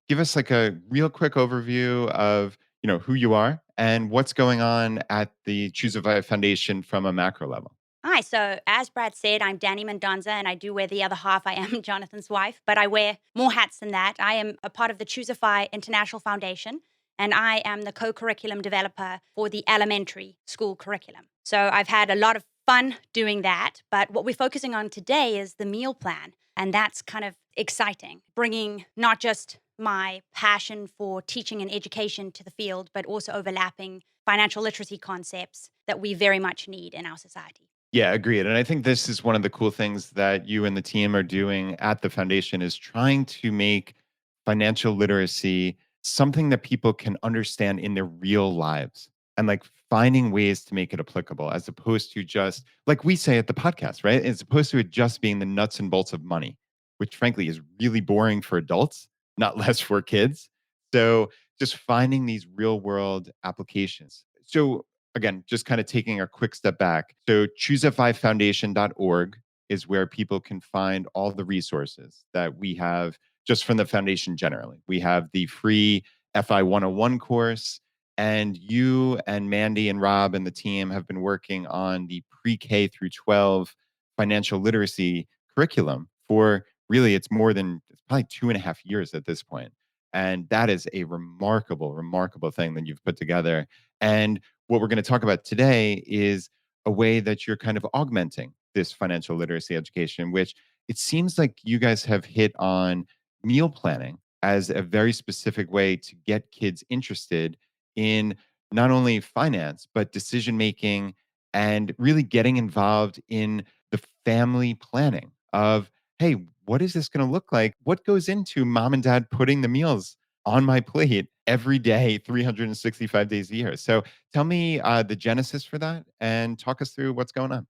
give us like a real quick overview of who you are and what's going on at the Choose a Vibe Foundation from a macro level. Hi, so as Brad said, I'm Dani Mendonza, and I do wear the other half. I am Jonathan's wife, but I wear more hats than that. I am a part of the Choosify International Foundation, and I am the co-curriculum developer for the elementary school curriculum. So I've had a lot of fun doing that, but what we're focusing on today is the meal plan, and that's kind of exciting, bringing not just my passion for teaching and education to the field, but also overlapping financial literacy concepts that we very much need in our society. Yeah, agreed. And I think this is one of the cool things that you and the team are doing at the foundation is trying to make financial literacy something that people can understand in their real lives and like finding ways to make it applicable as opposed to just like we say at the podcast, right? As opposed to it just being the nuts and bolts of money, which frankly is really boring for adults, not less for kids. So just finding these real world applications. So again, just kind of taking a quick step back. So choosefyfoundation.org is where people can find all the resources that we have just from the foundation generally. We have the free FI 101 course, and you and Mandy and Rob and the team have been working on the pre-K through 12 financial literacy curriculum for really, it's probably 2.5 years at this point. And that is a remarkable, remarkable thing that you've put together. And what we're going to talk about today is a way that you're kind of augmenting this financial literacy education, which it seems like you guys have hit on meal planning as a very specific way to get kids interested in not only finance, but decision making and really getting involved in the family planning of, hey, what is this going to look like? What goes into mom and dad putting the meals on my plate every day, 365 days a year? So tell me the genesis for that and talk us through what's going on.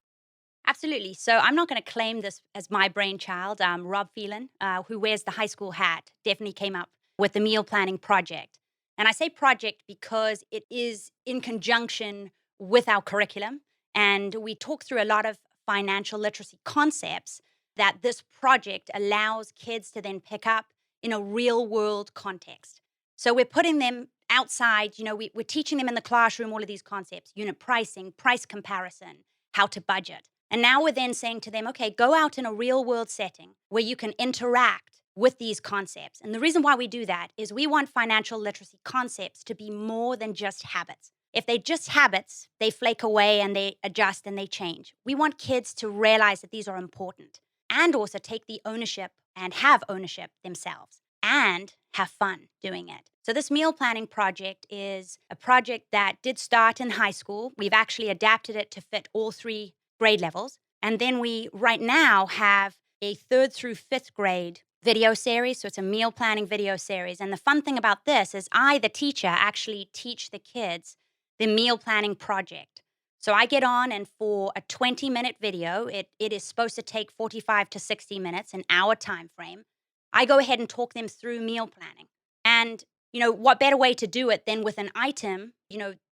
Absolutely. So I'm not going to claim this as my brainchild. Rob Phelan, who wears the high school hat, definitely came up with the meal planning project. And I say project because it is in conjunction with our curriculum. And we talk through a lot of financial literacy concepts that this project allows kids to then pick up in a real world context. So we're putting them outside, we're teaching them in the classroom all of these concepts: unit pricing, price comparison, how to budget. And now we're then saying to them, okay, go out in a real world setting where you can interact with these concepts. And the reason why we do that is we want financial literacy concepts to be more than just habits. If they're just habits, they flake away and they adjust and they change. We want kids to realize that these are important and also take the ownership and have ownership themselves and have fun doing it. So this meal planning project is a project that did start in high school. We've actually adapted it to fit all 3 grade levels. And then we right now have a 3rd through 5th grade video series. So it's a meal planning video series. And the fun thing about this is I, the teacher, actually teach the kids the meal planning project. So I get on, and for a 20-minute video, it is supposed to take 45 to 60 minutes, an hour time frame. I go ahead and talk them through meal planning. And, what better way to do it than with an item?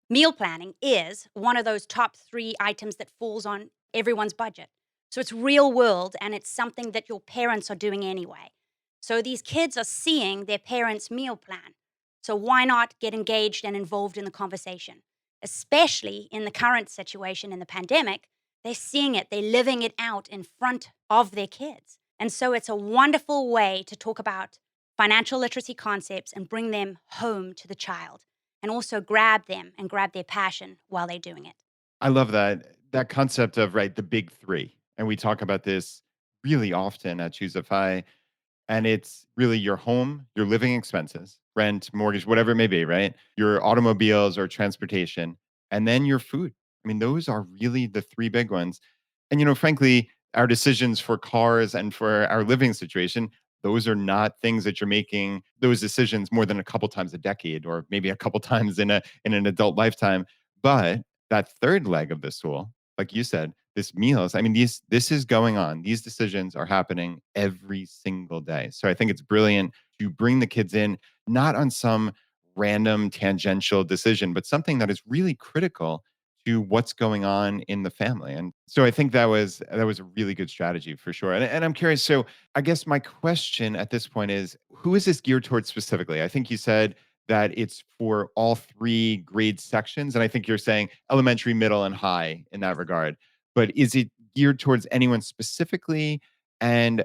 Meal planning is one of those top 3 items that falls on everyone's budget. So it's real world, and it's something that your parents are doing anyway. So these kids are seeing their parents' meal plan. So why not get engaged and involved in the conversation? Especially in the current situation in the pandemic, they're seeing it, they're living it out in front of their kids. And so it's a wonderful way to talk about financial literacy concepts and bring them home to the child, and also grab them and grab their passion while they're doing it. I love that concept of the big 3. And we talk about this really often at Choosify. And it's really your home, your living expenses, rent, mortgage, whatever it may be, right? Your automobiles or transportation, and then your food. I mean, those are really the 3 big ones. And, frankly, our decisions for cars and for our living situation, those are not things that you're making those decisions more than a couple times a decade, or maybe a couple times in an adult lifetime. But that 3rd leg of the stool, like you said, this meals, I mean, this is going on. These decisions are happening every single day. So I think it's brilliant to bring the kids in, not on some random tangential decision, but something that is really critical to what's going on in the family. And so I think that was a really good strategy for sure. And I'm curious. So I guess my question at this point is, who is this geared towards specifically? I think you said that it's for all three grade sections? And I think you're saying elementary, middle, and high in that regard. But is it geared towards anyone specifically? And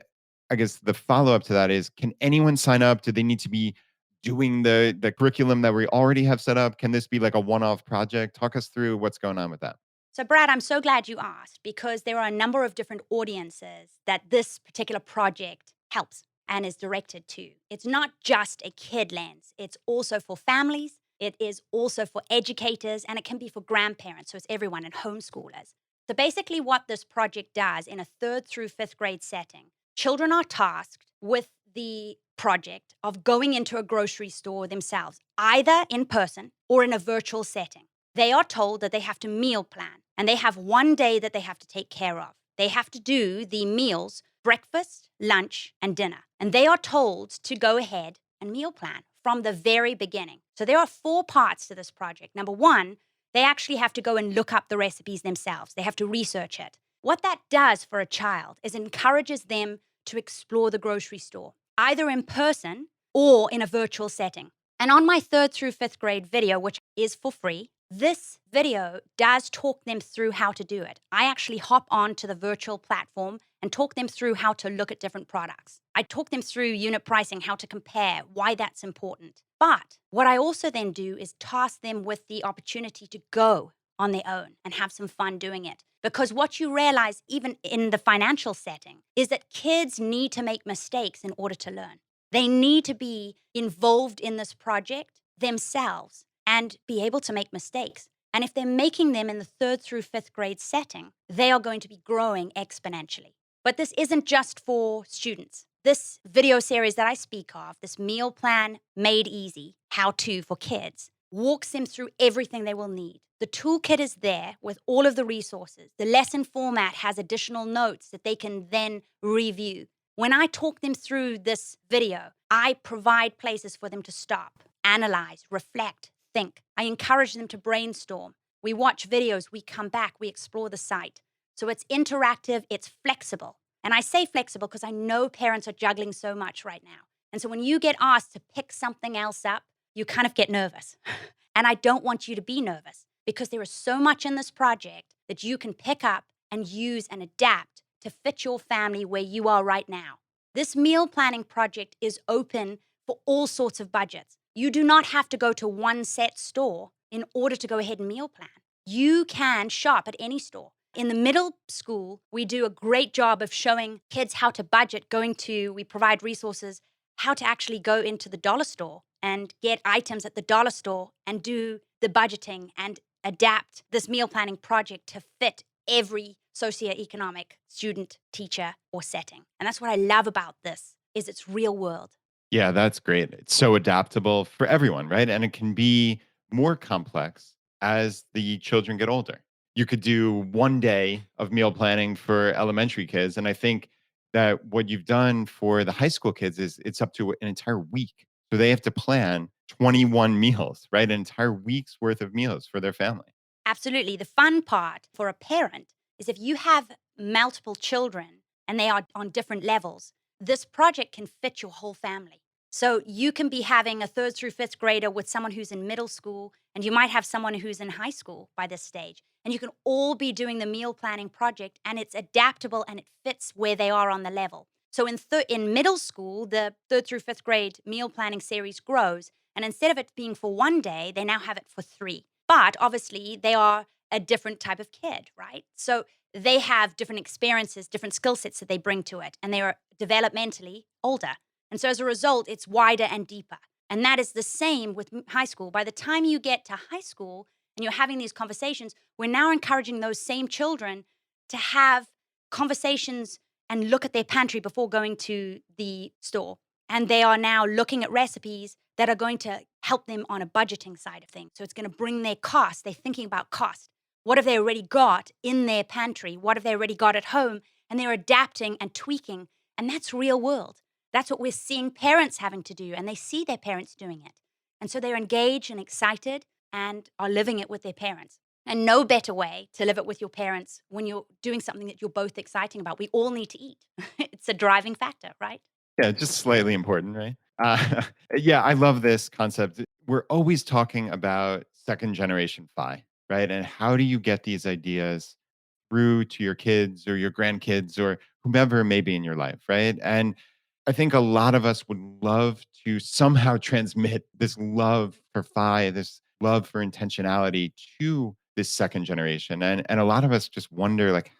I guess the follow up to that is, can anyone sign up? Do they need to be doing the curriculum that we already have set up? Can this be like a one-off project? Talk us through what's going on with that. So, Brad, I'm so glad you asked because there are a number of different audiences that this particular project helps and is directed to. It's not just a kid lens, it's also for families, it is also for educators, and it can be for grandparents. So, it's everyone and homeschoolers. So, basically, what this project does in a 3rd through 5th grade setting, children are tasked with the project of going into a grocery store themselves, either in person or in a virtual setting. They are told that they have to meal plan, and they have one day that they have to take care of. They have to do the meals, breakfast, lunch, and dinner. And they are told to go ahead and meal plan from the very beginning. So there are 4 parts to this project. Number 1, they actually have to go and look up the recipes themselves. They have to research it. What that does for a child is encourages them to explore the grocery store, either in person or in a virtual setting. And on my 3rd through 5th grade video, which is for free, this video does talk them through how to do it. I actually hop on to the virtual platform and talk them through how to look at different products. I talk them through unit pricing, how to compare, why that's important. But what I also then do is task them with the opportunity to go on their own and have some fun doing it. Because what you realize, even in the financial setting, is that kids need to make mistakes in order to learn. They need to be involved in this project themselves and be able to make mistakes. And if they're making them in the 3rd through 5th grade setting, they are going to be growing exponentially. But this isn't just for students. This video series that I speak of, this meal plan made easy, how to for kids, walks them through everything they will need. The toolkit is there with all of the resources. The lesson format has additional notes that they can then review. When I talk them through this video, I provide places for them to stop, analyze, reflect, think. I encourage them to brainstorm. We watch videos, we come back, we explore the site. So it's interactive, it's flexible. And I say flexible because I know parents are juggling so much right now. And so when you get asked to pick something else up, you kind of get nervous. And I don't want you to be nervous because there is so much in this project that you can pick up and use and adapt to fit your family where you are right now. This meal planning project is open for all sorts of budgets. You do not have to go to one set store in order to go ahead and meal plan. You can shop at any store. In the middle school, we do a great job of showing kids how to budget, we provide resources, how to actually go into the dollar store and get items at the dollar store and do the budgeting and adapt this meal planning project to fit every socioeconomic student, teacher, or setting. And that's what I love about this, is it's real world. Yeah, that's great. It's so adaptable for everyone, right? And it can be more complex as the children get older. You could do one day of meal planning for elementary kids. And I think that what you've done for the high school kids is it's up to an entire week. So they have to plan 21 meals, right? An entire week's worth of meals for their family. Absolutely. The fun part for a parent is if you have multiple children and they are on different levels, this project can fit your whole family. So you can be having a 3rd through 5th grader with someone who's in middle school, and you might have someone who's in high school by this stage. And you can all be doing the meal planning project, and it's adaptable and it fits where they are on the level. So in middle school, the 3rd through 5th grade meal planning series grows. And instead of it being for one day, they now have it for 3. But obviously, they are a different type of kid, right? So they have different experiences, different skill sets that they bring to it, and they are developmentally older. And so as a result, it's wider and deeper. And that is the same with high school. By the time you get to high school and you're having these conversations, we're now encouraging those same children to have conversations and look at their pantry before going to the store. And they are now looking at recipes that are going to help them on a budgeting side of things. So it's going to bring their cost. They're thinking about cost. What have they already got in their pantry? What have they already got at home? And they're adapting and tweaking. And that's real world. That's what we're seeing parents having to do. And they see their parents doing it. And so they're engaged and excited and are living it with their parents. And no better way to live it with your parents when you're doing something that you're both exciting about. We all need to eat. It's a driving factor, right? Yeah, just slightly important, right? Yeah, I love this concept. we're always talking about second generation FI, right? And how do you get these ideas through to your kids or your grandkids or whomever may be in your life, right? And I think a lot of us would love to somehow transmit this love for FI, this love for intentionality to this second generation. And a lot of us just wonder, like,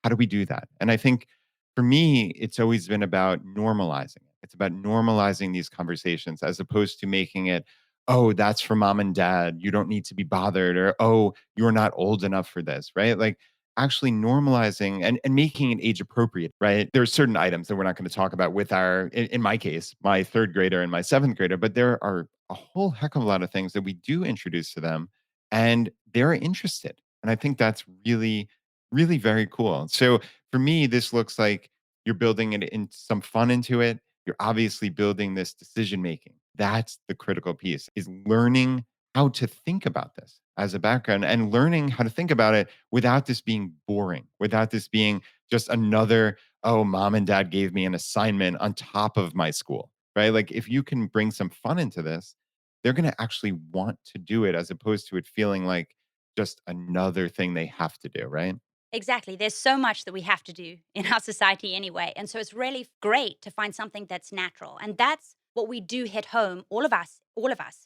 how do we do that? And I think for me, it's always been about normalizing it. It's about normalizing these conversations as opposed to making it, oh, that's for mom and dad. You don't need to be bothered, or oh, you're not old enough for this, right? Like actually normalizing and making it age appropriate, right? There are certain items that we're not going to talk about with in my case, my third grader and my seventh grader, but there are a whole heck of a lot of things that we do introduce to them and they're interested. And I think that's really, really very cool. So for me, this looks like you're building it in some fun into it. You're obviously building this decision making. That's the critical piece is learning how to think about this as a background and learning how to think about it without this being boring, without this being just another, oh, mom and dad gave me an assignment on top of my school, right? Like if you can bring some fun into this, they're going to actually want to do it as opposed to it feeling like just another thing they have to do, right? Exactly. There's so much that we have to do in our society anyway. And so it's really great to find something that's natural. And that's what we do hit home, all of us,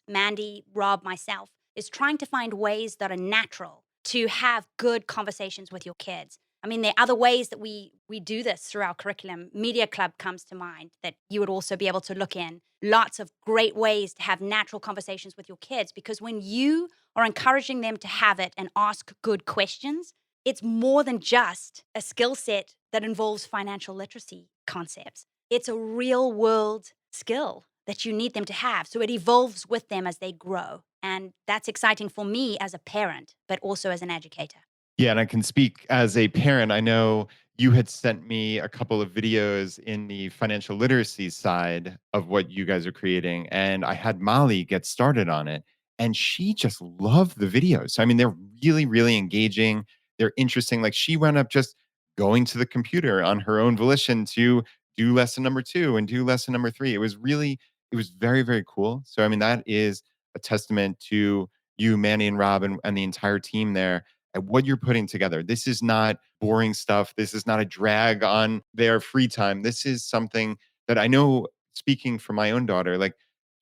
Mandy, Rob, myself, is trying to find ways that are natural to have good conversations with your kids. I mean, there are other ways that we do this through our curriculum. Media Club comes to mind that you would also be able to look in. Lots of great ways to have natural conversations with your kids because when you are encouraging them to have it and ask good questions, it's more than just a skill set that involves financial literacy concepts. It's a real world skill that you need them to have. So it evolves with them as they grow. And that's exciting for me as a parent, but also as an educator. Yeah, and I can speak as a parent. I know you had sent me a couple of videos in the financial literacy side of what you guys are creating, and I had Molly get started on it, and she just loved the videos. I mean, they're really, really engaging. They're interesting. Like she wound up just going to the computer on her own volition to do lesson number 2 and do lesson number 3. It was very, very cool. So, I mean, that is a testament to you, Manny and Rob, and the entire team there at what you're putting together. This is not boring stuff. This is not a drag on their free time. This is something that I know, speaking for my own daughter, like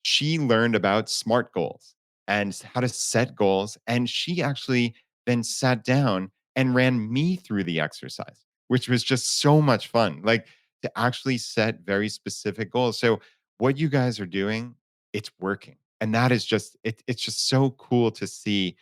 she learned about SMART goals and how to set goals. And she actually then sat down and ran me through the exercise, which was just so much fun. Like to actually set very specific goals. So what you guys are doing, it's working. And that is just it's just so cool to see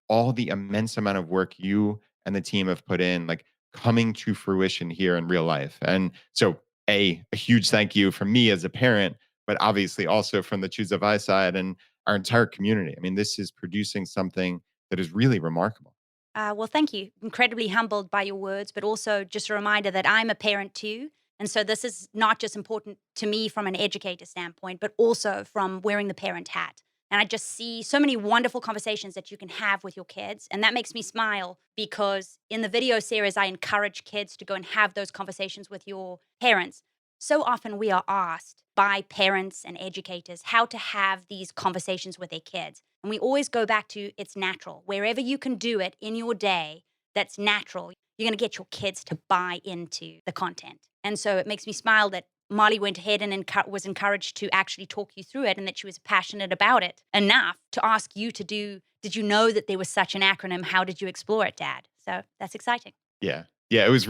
all the immense amount of work you and the team have put in, like coming to fruition here in real life. And so, a huge thank you from me as a parent, but obviously also from the Choose of I side and our entire community. I mean, this is producing something that is really remarkable. Well, thank you. Incredibly humbled by your words, but also just a reminder that I'm a parent too. And so this is not just important to me from an educator standpoint, but also from wearing the parent hat. And I just see so many wonderful conversations that you can have with your kids. And that makes me smile because in the video series, I encourage kids to go and have those conversations with your parents. So often we are asked by parents and educators how to have these conversations with their kids. And we always go back to it's natural. Wherever you can do it in your day, that's natural. You're going to get your kids to buy into the content. And so it makes me smile that Molly went ahead and was encouraged to actually talk you through it and that she was passionate about it enough to ask you to do. Did you know that there was such an acronym? How did you explore it, Dad? So that's exciting. Yeah. Yeah. It was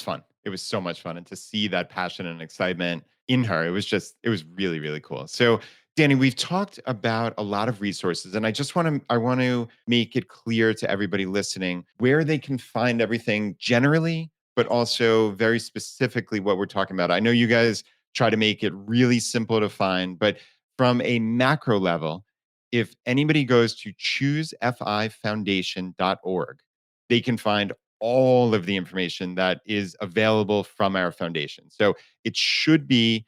fun. It was so much fun. And to see that passion and excitement in her, it was really, really cool. So, Dani, we've talked about a lot of resources, and I want to make it clear to everybody listening where they can find everything generally, but also very specifically what we're talking about. I know you guys try to make it really simple to find, but from a macro level, if anybody goes to choosefifoundation.org, they can find all of the information that is available from our foundation. So it should be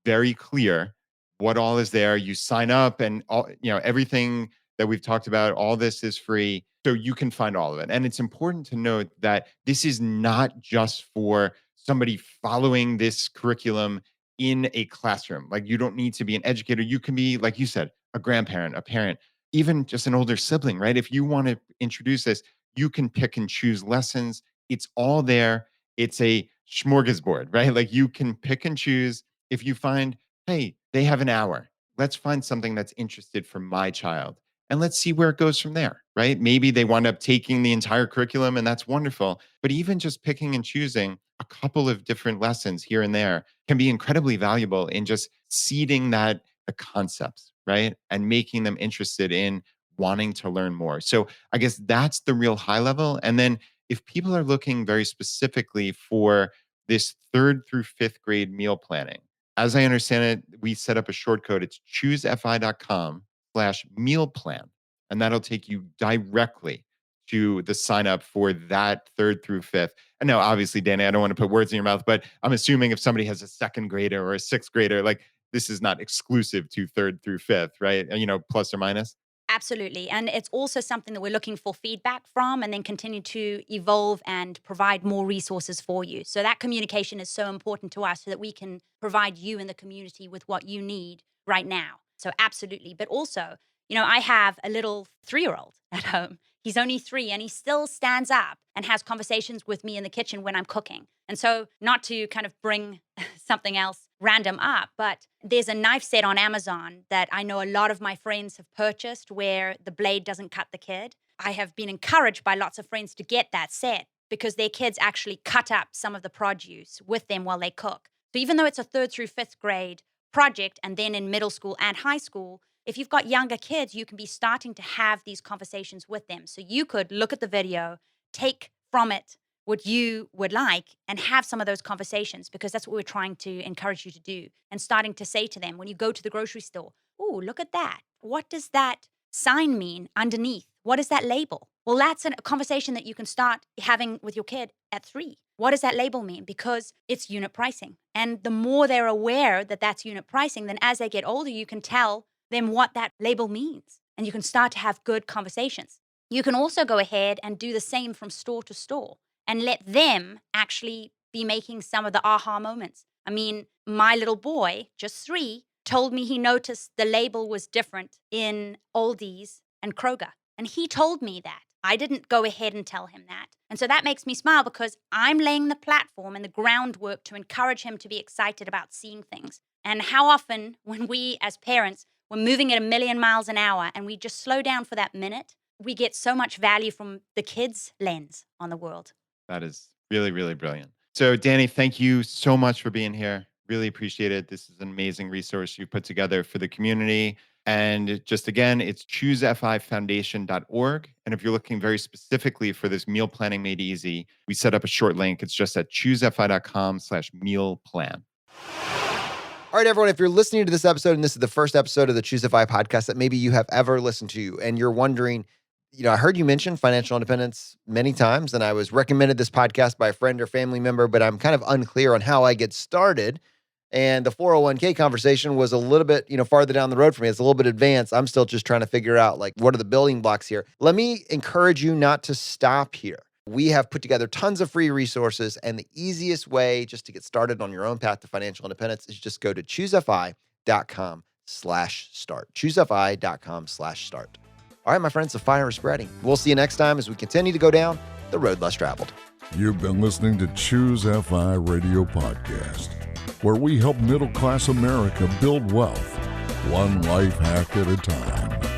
very clear what all is there. You sign up and all, everything that we've talked about, all this is free. So you can find all of it. And it's important to note that this is not just for somebody following this curriculum in a classroom. Like you don't need to be an educator. You can be, like you said, a grandparent, a parent, even just an older sibling, right? If you want to introduce this, you can pick and choose lessons. It's all there. It's a smorgasbord, right? Like you can pick and choose. If you find, hey, they have an hour, let's find something that's interested for my child. And let's see where it goes from there, right? Maybe they wind up taking the entire curriculum and that's wonderful. But even just picking and choosing a couple of different lessons here and there can be incredibly valuable in just seeding the concepts, right? And making them interested in wanting to learn more. So I guess that's the real high level. And then if people are looking very specifically for this 3rd through 5th grade meal planning, as I understand it, we set up a short code. It's choosefi.com/meal plan. And that'll take you directly to the sign up for that 3rd through 5th. And now, obviously, Dani, I don't want to put words in your mouth, but I'm assuming if somebody has a 2nd grader or a 6th grader, like this is not exclusive to 3rd through 5th, right? Plus or minus. Absolutely. And it's also something that we're looking for feedback from and then continue to evolve and provide more resources for you. So that communication is so important to us so that we can provide you and the community with what you need right now. So absolutely. But also, I have a little 3-year-old at home. He's only 3 and he still stands up and has conversations with me in the kitchen when I'm cooking. And so not to kind of bring something else random up, but there's a knife set on Amazon that I know a lot of my friends have purchased where the blade doesn't cut the kid. I have been encouraged by lots of friends to get that set because their kids actually cut up some of the produce with them while they cook. So even though it's a 3rd through 5th grade project and then in middle school and high school, if you've got younger kids, you can be starting to have these conversations with them. So you could look at the video, take from it what you would like and have some of those conversations because that's what we're trying to encourage you to do and starting to say to them when you go to the grocery store, oh, look at that. What does that sign mean underneath? What is that label? Well, that's a conversation that you can start having with your kid at 3. What does that label mean? Because it's unit pricing. And the more they're aware that that's unit pricing, then as they get older, you can tell them what that label means. And you can start to have good conversations. You can also go ahead and do the same from store to store and let them actually be making some of the aha moments. I mean, my little boy, just 3, told me he noticed the label was different in Aldi's and Kroger. And he told me that. I didn't go ahead and tell him that. And so that makes me smile because I'm laying the platform and the groundwork to encourage him to be excited about seeing things. And how often when we as parents, we're moving at 1,000,000 miles an hour and we just slow down for that minute, we get so much value from the kids' lens on the world. That is really, really brilliant. So Dani, thank you so much for being here. Really appreciate it. This is an amazing resource you put together for the community. And just again, it's choosefifoundation.org. And if you're looking very specifically for this meal planning made easy, we set up a short link. It's just at choosefi.com/meal plan. All right, everyone, if you're listening to this episode and this is the first episode of the Choose FI podcast that maybe you have ever listened to and you're wondering, I heard you mention financial independence many times and I was recommended this podcast by a friend or family member, but I'm kind of unclear on how I get started. And the 401k conversation was a little bit, farther down the road for me. It's a little bit advanced. I'm still just trying to figure out what are the building blocks here. Let me encourage you not to stop here. We have put together tons of free resources, and the easiest way just to get started on your own path to financial independence is just go to choosefi.com/start. choosefi.com/start. All right, my friends, the fire is spreading. We'll see you next time as we continue to go down the road less traveled. You've been listening to Choose FI Radio Podcast, where we help middle-class America build wealth, one life hack at a time.